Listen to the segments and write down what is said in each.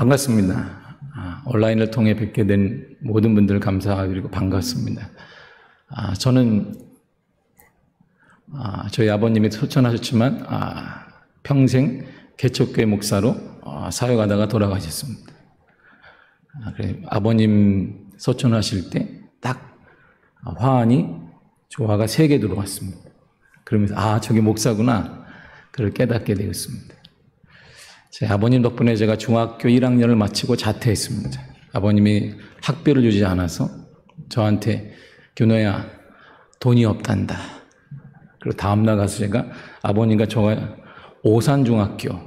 반갑습니다. 온라인을 통해 뵙게 된 모든 분들 감사드리고 반갑습니다. 저는 저희 아버님이 소천하셨지만 평생 개척교회 목사로 사역하다가 돌아가셨습니다. 아버님 소천하실 때 딱 화환이 조화가 3개 들어왔습니다. 그러면서 저게 목사구나 그걸 깨닫게 되었습니다. 제 아버님 덕분에 제가 중학교 1학년을 마치고 자퇴했습니다. 아버님이 학비를 주지 않아서 저한테 규노야 돈이 없단다. 그리고 다음날 가서 제가 아버님과 저가 오산중학교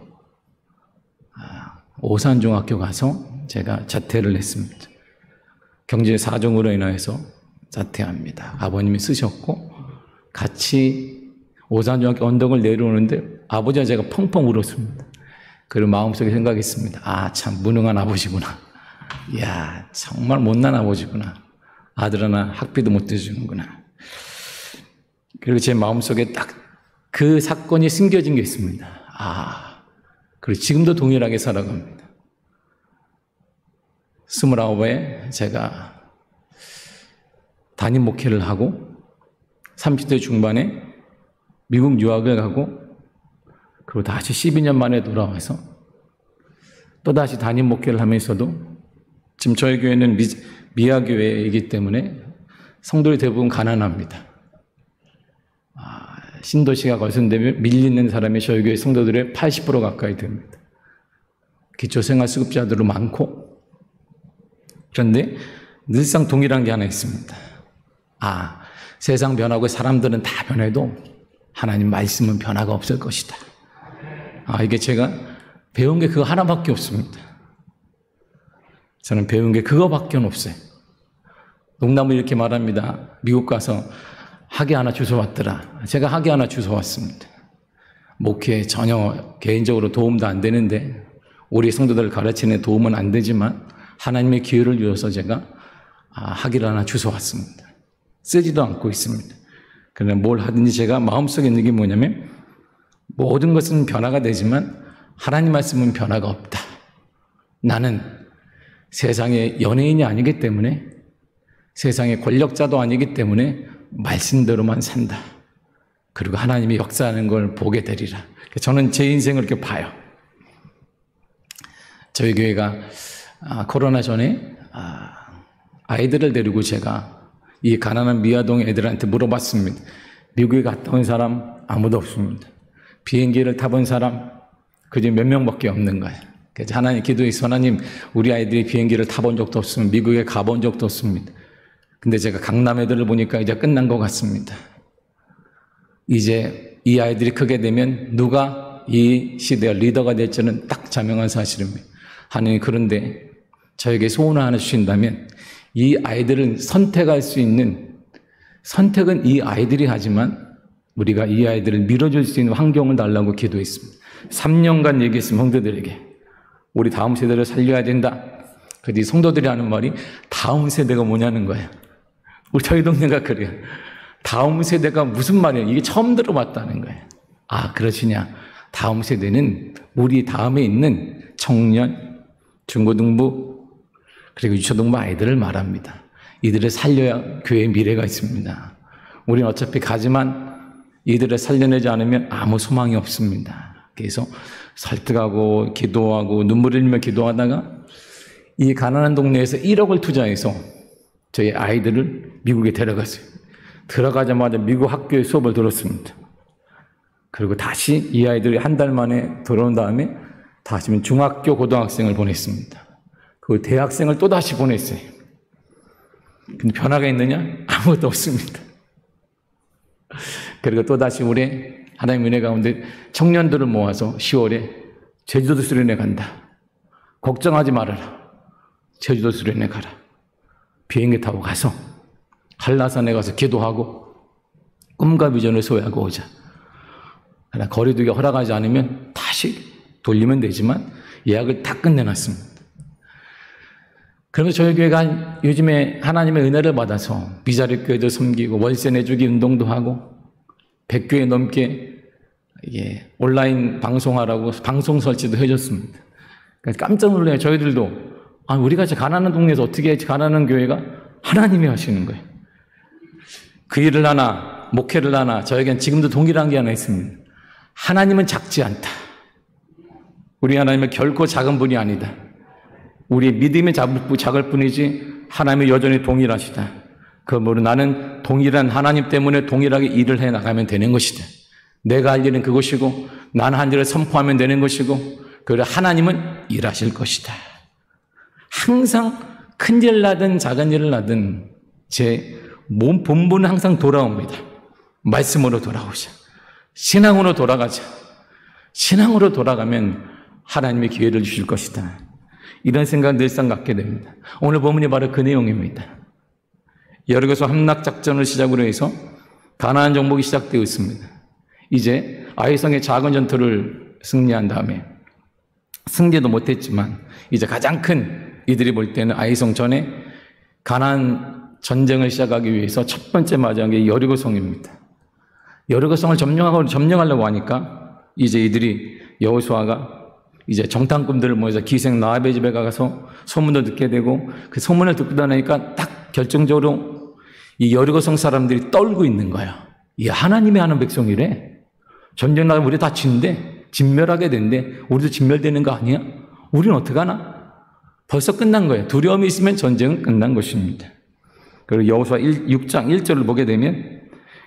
가서 제가 자퇴를 했습니다. 경제 사정으로 인해서 자퇴합니다. 아버님이 쓰셨고 같이 오산중학교 언덕을 내려오는데 아버지와 제가 펑펑 울었습니다. 그리고 마음속에 생각했습니다. 참 무능한 아버지구나. 이야 정말 못난 아버지구나. 아들 하나 학비도 못 대주는구나. 그리고 제 마음속에 딱 그 사건이 숨겨진 게 있습니다. 그리고 지금도 동일하게 살아갑니다. 29에 제가 담임 목회를 하고 30대 중반에 미국 유학을 가고 그리고 다시 12년 만에 돌아와서 또다시 담임 목회를 하면서도 지금 저희 교회는 미아교회이기 때문에 성도들이 대부분 가난합니다. 신도시가 거선되면 밀리는 사람이 저희 교회 성도들의 80% 가까이 됩니다. 기초생활수급자들도 많고 그런데 늘상 동일한 게 하나 있습니다. 세상 변하고 사람들은 다 변해도 하나님 말씀은 변화가 없을 것이다. 이게 제가 배운 게 그거 하나밖에 없습니다. 저는 배운 게 그거밖에 없어요. 농담을 이렇게 말합니다. 미국 가서 학위 하나 주워왔더라. 제가 학위 하나 주워왔습니다. 목회에 전혀 개인적으로 도움도 안 되는데 우리 성도들을 가르치는 도움은 안 되지만 하나님의 기회를 주어서 제가 학위를 하나 주워왔습니다. 쓰지도 않고 있습니다. 그러나 뭘 하든지 제가 마음속에 있는 게 뭐냐면 모든 것은 변화가 되지만 하나님 말씀은 변화가 없다. 나는 세상의 연예인이 아니기 때문에 세상의 권력자도 아니기 때문에 말씀대로만 산다. 그리고 하나님이 역사하는 걸 보게 되리라. 저는 제 인생을 이렇게 봐요. 저희 교회가 코로나 전에 아이들을 데리고 제가 이 가난한 미아동 애들한테 물어봤습니다. 미국에 갔다 온 사람 아무도 없습니다. 비행기를 타본 사람 그저 몇 명밖에 없는 거예요. 그래서 하나님 기도해서 하나님 우리 아이들이 비행기를 타본 적도 없으면 미국에 가본 적도 없습니다. 근데 제가 강남 애들을 보니까 이제 끝난 것 같습니다. 이제 이 아이들이 크게 되면 누가 이 시대의 리더가 될지는 딱 자명한 사실입니다. 하나님 그런데 저에게 소원을 하나 주신다면 이 아이들은 선택할 수 있는 선택은 이 아이들이 하지만 우리가 이 아이들을 밀어줄 수 있는 환경을 달라고 기도했습니다. 3년간 얘기했습니다. 형제들에게 우리 다음 세대를 살려야 된다. 그런데 성도들이 하는 말이 다음 세대가 뭐냐는 거예요. 우리 저희 동네가 그래요. 다음 세대가 무슨 말이에요? 이게 처음 들어봤다는 거예요. 그러시냐. 다음 세대는 우리 다음에 있는 청년, 중고등부, 그리고 유초등부 아이들을 말합니다. 이들을 살려야 교회의 미래가 있습니다. 우리는 어차피 가지만 이들을 살려내지 않으면 아무 소망이 없습니다. 그래서 설득하고 기도하고 눈물 흘리며 기도하다가 이 가난한 동네에서 1억을 투자해서 저희 아이들을 미국에 데려갔어요. 들어가자마자 미국 학교에 수업을 들었습니다. 그리고 다시 이 아이들이 한 달 만에 들어온 다음에 다시 중학교 고등학생을 보냈습니다. 그 대학생을 또 다시 보냈어요. 근데 변화가 있느냐? 아무것도 없습니다. 그리고 또 다시 올해 하나님의 은혜 가운데 청년들을 모아서 10월에 제주도 수련회 간다. 걱정하지 말아라. 제주도 수련회 가라. 비행기 타고 가서 한라산에 가서 기도하고 꿈과 비전을 소유하고 오자. 그러나 거리두기 허락하지 않으면 다시 돌리면 되지만 예약을 다 끝내놨습니다. 그러면서 저희 교회가 요즘에 하나님의 은혜를 받아서 미자립 교회도 섬기고 월세 내주기 운동도 하고 100교회 넘게 온라인 방송하라고 방송 설치도 해줬습니다. 깜짝 놀라요. 저희들도. 아, 우리 같이 가난한 동네에서 어떻게 가난한 교회가 하나님이 하시는 거예요. 그 일을 하나, 목회를 하나, 저에겐 지금도 동일한 게 하나 있습니다. 하나님은 작지 않다. 우리 하나님은 결코 작은 분이 아니다. 우리의 믿음이 작을 뿐이지 하나님은 여전히 동일하시다. 그러므로 나는 동일한 하나님 때문에 동일하게 일을 해 나가면 되는 것이다. 내가 할 일은 그것이고 나는 한 일을 선포하면 되는 것이고 그리고 하나님은 일하실 것이다. 항상 큰 일을 하든 작은 일을 하든 제 몸 본분은 항상 돌아옵니다. 말씀으로 돌아오자. 신앙으로 돌아가자. 신앙으로 돌아가면 하나님의 기회를 주실 것이다. 이런 생각 늘상 갖게 됩니다. 오늘 본문이 바로 그 내용입니다. 여리고서 함락작전을 시작으로 해서 가나안 정복이 시작되어 있습니다. 이제 아이성의 작은 전투를 승리한 다음에 승리도 못했지만 이제 가장 큰 이들이 볼 때는 아이성 전에 가나안 전쟁을 시작하기 위해서 첫 번째 맞이한 게 여리고성입니다. 여리고성을 점령하려고 하니까 이제 이들이 여호수아가 이제 정탐꾼들을 모여서 기생 라합의 집에 가서 소문을 듣게 되고 그 소문을 듣고 나니까 딱 결정적으로 이 여리고성 사람들이 떨고 있는 거야. 이 하나님이 하는 백성이래. 전쟁 나가면 우리 다 진대. 진멸하게 된대. 우리도 진멸되는 거 아니야? 우리는 어떡하나? 벌써 끝난 거예요. 두려움이 있으면 전쟁은 끝난 것입니다. 그리고 여호수아 6장 1절을 보게 되면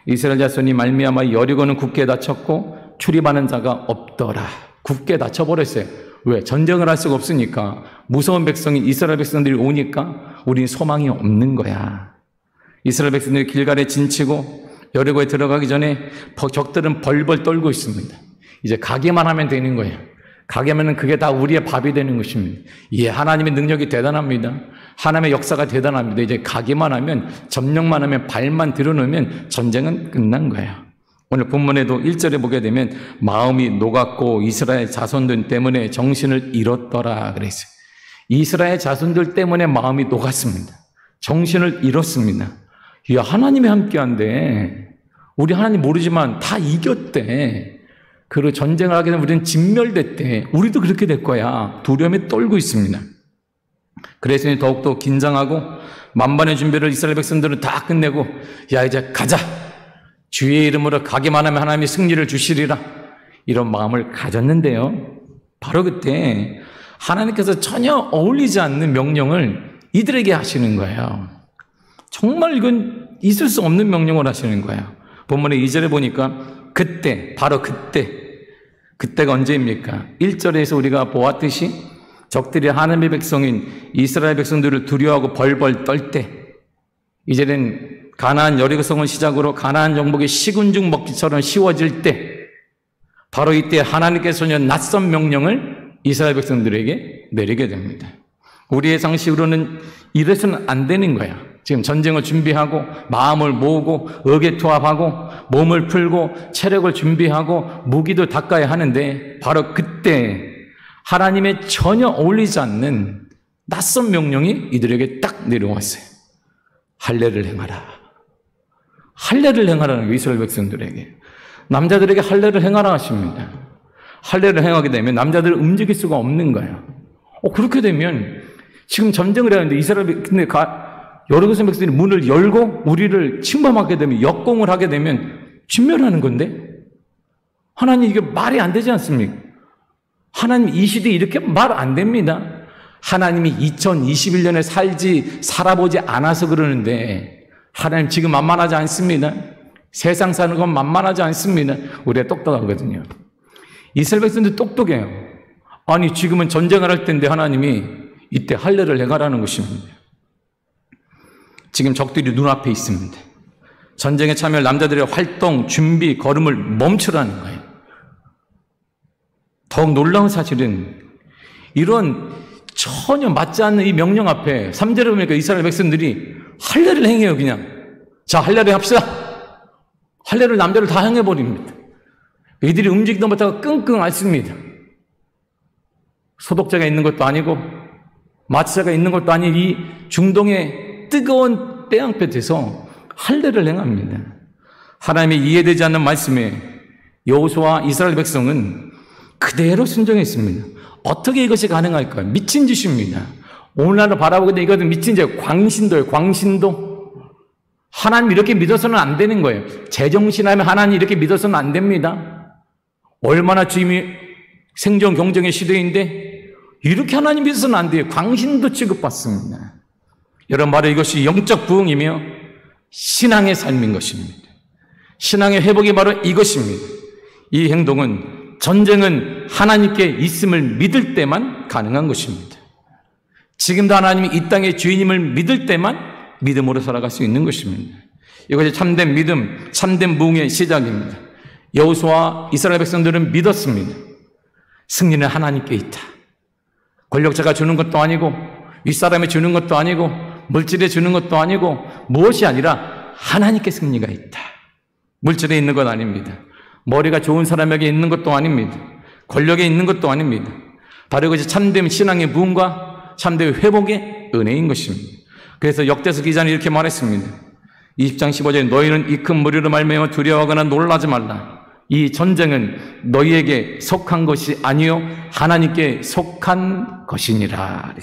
이스라엘 자손이 말미암아 여리고는 굳게 닫혔고 출입하는 자가 없더라. 굳게 닫혀버렸어요. 왜? 전쟁을 할 수가 없으니까. 무서운 백성이 이스라엘 백성들이 오니까 우리는 소망이 없는 거야. 이스라엘 백성들이 길갈에 진치고 여리고에 들어가기 전에 적들은 벌벌 떨고 있습니다. 이제 가기만 하면 되는 거예요. 가게면은 그게 다 우리의 밥이 되는 것입니다. 예, 하나님의 능력이 대단합니다. 하나님의 역사가 대단합니다. 이제 가기만 하면, 점령만 하면, 발만 들어놓으면 전쟁은 끝난 거예요. 오늘 본문에도 1절에 보게 되면 마음이 녹았고 이스라엘 자손들 때문에 정신을 잃었더라 그랬어요. 이스라엘 자손들 때문에 마음이 녹았습니다. 정신을 잃었습니다. 야, 하나님이 함께한데 우리 하나님 모르지만 다 이겼대. 그리고 전쟁을 하게 되면 우리는 진멸됐대. 우리도 그렇게 될 거야. 두려움에 떨고 있습니다. 그래서 더욱더 긴장하고 만반의 준비를 이스라엘 백성들은 다 끝내고 야, 이제 가자. 주의 이름으로 가기만 하면 하나님이 승리를 주시리라. 이런 마음을 가졌는데요. 바로 그때 하나님께서 전혀 어울리지 않는 명령을 이들에게 하시는 거예요. 정말 이건 있을 수 없는 명령을 하시는 거예요. 본문의 2절에 보니까 그때, 바로 그때가 언제입니까? 1절에서 우리가 보았듯이 적들이 하나님의 백성인 이스라엘 백성들을 두려워하고 벌벌 떨 때, 이제는 가나안 여리고성을 시작으로 가나안 정복이 시군죽 먹기처럼 쉬워질 때, 바로 이때 하나님께서는 낯선 명령을 이스라엘 백성들에게 내리게 됩니다. 우리의 상식으로는 이래서는 안 되는 거야. 지금 전쟁을 준비하고 마음을 모으고 의기투합하고 몸을 풀고 체력을 준비하고 무기도 닦아야 하는데 바로 그때 하나님의 전혀 어울리지 않는 낯선 명령이 이들에게 딱 내려왔어요. 할례를 행하라. 할례를 행하라는 이스라엘 백성들에게. 남자들에게 할례를 행하라 하십니다. 할례를 행하게 되면 남자들은 움직일 수가 없는 거예요. 그렇게 되면 지금 전쟁을 해야 하는데 이스라엘 근데 여리고성 백성들이 문을 열고 우리를 침범하게 되면 역공을 하게 되면 진멸하는 건데 하나님 이게 말이 안 되지 않습니까? 하나님 이 시대에 이렇게 말 안 됩니다. 하나님이 2021년에 살아보지 않아서 그러는데 하나님 지금 만만하지 않습니다. 세상 사는 건 만만하지 않습니다. 우리가 똑똑하거든요. 이스라엘 백성들 똑똑해요. 아니 지금은 전쟁을 할 때인데 하나님이 이때 할례를 행하라는 것입니다. 지금 적들이 눈앞에 있습니다. 전쟁에 참여할 남자들의 활동, 준비, 걸음을 멈추라는 거예요. 더욱 놀라운 사실은 이런 전혀 맞지 않는 이 명령 앞에 3절에 보니까 이스라엘 백성들이 할례를 행해요. 그냥 자 할례를 합시다. 할례를 남자를 다 행해버립니다. 이들이 움직이도 못하고 끙끙 앓습니다. 소독제가 있는 것도 아니고 마취제가 있는 것도 아닌 이 중동의 뜨거운 태양볕에서 할례를 행합니다. 하나님의 이해되지 않는 말씀에 여호수아와 이스라엘 백성은 그대로 순종했습니다. 어떻게 이것이 가능할까요? 미친 짓입니다. 오늘날을 바라보게 이것은 미친 짓이에요. 광신도예요. 광신도. 하나님 이렇게 믿어서는 안 되는 거예요. 제정신하면 하나님 이렇게 믿어서는 안 됩니다. 얼마나 주님이 생존 경쟁의 시대인데 이렇게 하나님 믿어서는 안 돼요. 광신도 취급받습니다. 여러분, 바로 이것이 영적 부흥이며 신앙의 삶인 것입니다. 신앙의 회복이 바로 이것입니다. 이 행동은, 전쟁은 하나님께 있음을 믿을 때만 가능한 것입니다. 지금도 하나님이 이 땅의 주인임을 믿을 때만 믿음으로 살아갈 수 있는 것입니다. 이것이 참된 믿음, 참된 부흥의 시작입니다. 여호수아와 이스라엘 백성들은 믿었습니다. 승리는 하나님께 있다. 권력자가 주는 것도 아니고 윗사람이 주는 것도 아니고 물질에 주는 것도 아니고 무엇이 아니라 하나님께 승리가 있다. 물질에 있는 것 아닙니다. 머리가 좋은 사람에게 있는 것도 아닙니다. 권력에 있는 것도 아닙니다. 바로 이것이 참된 신앙의 부흥과 참된 회복의 은혜인 것입니다. 그래서 역대서 기자는 이렇게 말했습니다. 20장 15절에 너희는 이 큰 무리로 말미암아 두려워하거나 놀라지 말라. 이 전쟁은 너희에게 속한 것이 아니요 하나님께 속한 것이니라.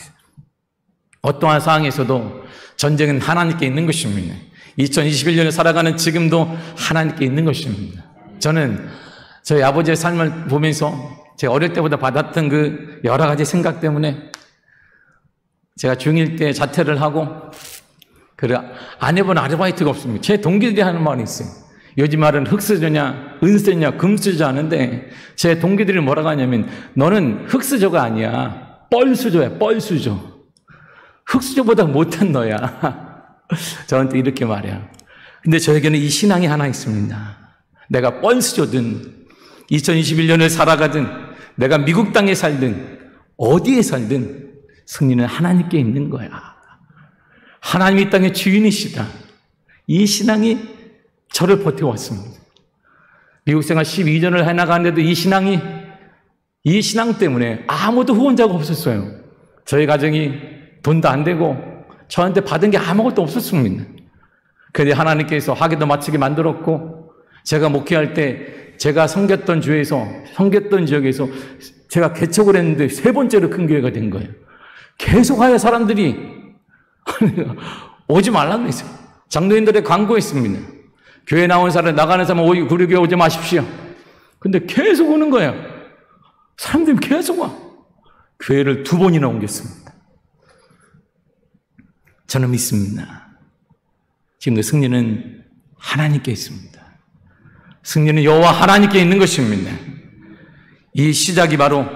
어떠한 상황에서도 전쟁은 하나님께 있는 것입니다. 2021년에 살아가는 지금도 하나님께 있는 것입니다. 저는 저희 아버지의 삶을 보면서 제가 어릴 때보다 받았던 그 여러 가지 생각 때문에 제가 중1 때 자퇴를 하고 그래 안 해본 아르바이트가 없습니다. 제 동기들이 하는 말이 있어요. 요즘 말은 흙수저냐 은수저냐 금수저 하는데 제 동기들이 뭐라고 하냐면 너는 흙수저가 아니야. 뻘수저야. 뻘수저. 흙수저보다 못한 너야. 저한테 이렇게 말해요. 근데 저에게는 이 신앙이 하나 있습니다. 내가 뻘수저든 2021년을 살아가든 내가 미국 땅에 살든 어디에 살든 승리는 하나님께 있는 거야. 하나님이 이 땅의 주인이시다. 이 신앙이 저를 버텨왔습니다. 미국 생활 12년을 해나가는데도 이 신앙 때문에 아무도 후원자가 없었어요. 저희 가정이 돈도 안 되고 저한테 받은 게 아무것도 없었습니다. 그런데 하나님께서 학위도 마치게 만들었고 제가 목회할 때 제가 섬겼던 지역에서 제가 개척을 했는데 3번째로 큰 교회가 된 거예요. 계속하여 사람들이 오지 말라고 했어요. 장로인들의 광고했습니다. 교회 나가는 사람 우리 교회 오지 마십시오. 근데 계속 오는 거예요. 사람들이 계속 와. 교회를 2번이나 옮겼습니다. 저는 믿습니다. 지금도 승리는 하나님께 있습니다. 승리는 여호와 하나님께 있는 것입니다. 이 시작이 바로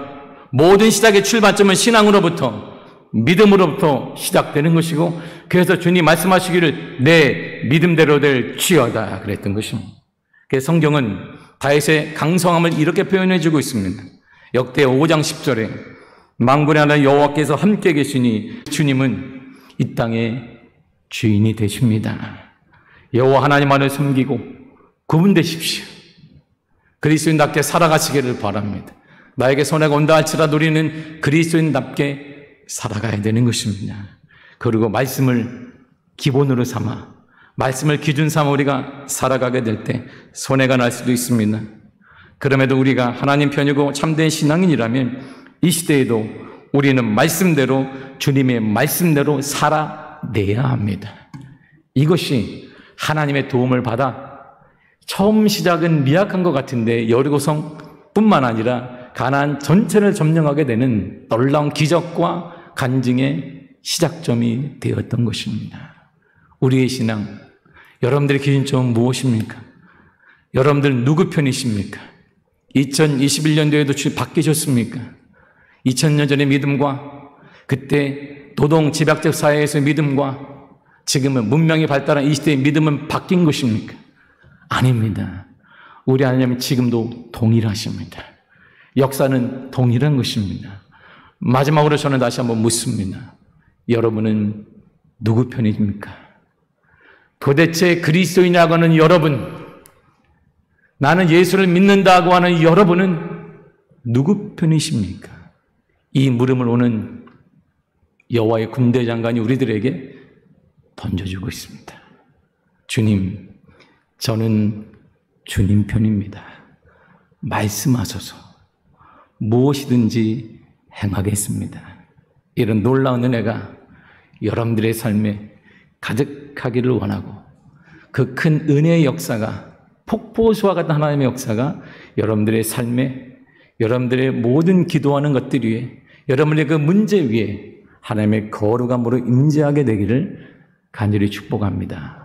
모든 시작의 출발점은 신앙으로부터 믿음으로부터 시작되는 것이고 그래서 주님 말씀하시기를 내 믿음대로 될지어다 그랬던 것입니다. 그래서 성경은 다윗의 강성함을 이렇게 표현해 주고 있습니다. 역대 5장 10절에 만군의 하나님 여호와께서 함께 계시니 주님은 이 땅의 주인이 되십니다. 여호와 하나님 안을 섬기고 구분되십시오. 그리스도인답게 살아가시기를 바랍니다. 나에게 손해가 온다 할지라도 우리는 그리스도인답게 살아가야 되는 것입니다. 그리고 말씀을 기본으로 삼아 말씀을 기준 삼아 우리가 살아가게 될 때 손해가 날 수도 있습니다. 그럼에도 우리가 하나님 편이고 참된 신앙인이라면 이 시대에도 우리는 말씀대로 주님의 말씀대로 살아내야 합니다. 이것이 하나님의 도움을 받아 처음 시작은 미약한 것 같은데 여리고성뿐만 아니라 가나안 전체를 점령하게 되는 놀라운 기적과 간증의 시작점이 되었던 것입니다. 우리의 신앙, 여러분들의 기준점은 무엇입니까? 여러분들 누구 편이십니까? 2021년도에도 주님 바뀌셨습니까? 2000년 전의 믿음과 그때 노동 집약적 사회에서의 믿음과 지금은 문명이 발달한 이 시대의 믿음은 바뀐 것입니까? 아닙니다. 우리 하나님은 지금도 동일하십니다. 역사는 동일한 것입니다. 마지막으로 저는 다시 한번 묻습니다. 여러분은 누구 편입니까? 도대체 그리스도인이라고 하는 여러분, 나는 예수를 믿는다고 하는 여러분은 누구 편이십니까? 이 물음을 오는 여호와의 군대 장관이 우리들에게 던져주고 있습니다. 주님, 저는 주님 편입니다. 말씀하소서. 무엇이든지 행하겠습니다. 이런 놀라운 은혜가 여러분들의 삶에 가득하기를 원하고 그 큰 은혜의 역사가 폭포수와 같은 하나님의 역사가 여러분들의 삶에 여러분들의 모든 기도하는 것들 위에 여러분의 그 문제 위에 하나님의 거룩함으로 임재하게 되기를 간절히 축복합니다.